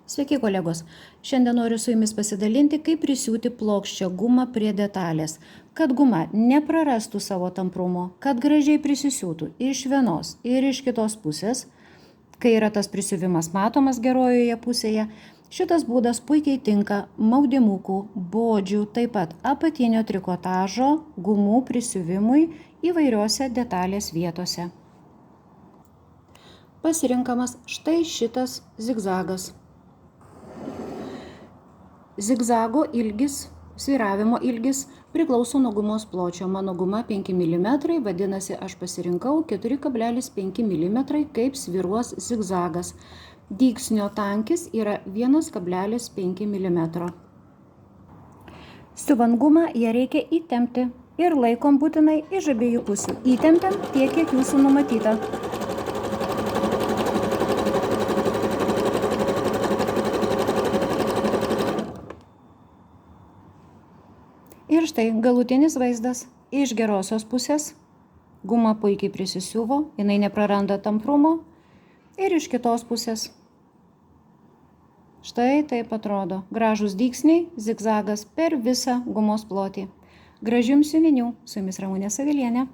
Sveiki kolegos, šiandien noriu su jumis pasidalinti, kaip prisiūti plokščią gumą prie detalės, kad guma neprarastų savo tamprumo, kad gražiai prisisiūtų iš vienos ir iš kitos pusės. Kai yra tas prisiuvimas matomas gerojoje pusėje, šitas būdas puikiai tinka maudimukų, bodžių, taip pat apatinio trikotažo gumų prisiuvimui įvairiose detalės vietose. Pasirinkamas štai šitas zigzagas. Zigzago ilgis, svyravimo ilgis priklauso nuo gumos pločio. Mano guma 5 mm, vadinasi, aš pasirinkau 4,5 mm, kaip svyruos zigzagas. Dygsnio tankis yra 1,5 mm. Siuvant gumą ją reikia įtempti ir laikom būtinai iš abiejų pusių. Įtempiam tiek, kiek jūsų numatyta. Ir štai galutinis vaizdas iš gerosios pusės. Guma puikiai prisisiuvo, jinai nepraranda tamprumo. Ir iš kitos pusės. Štai taip atrodo. Gražūs dygsniai, zigzagas per visą gumos plotį. Gražių jums siuvinių. Su jumis Ramunė Savilienė.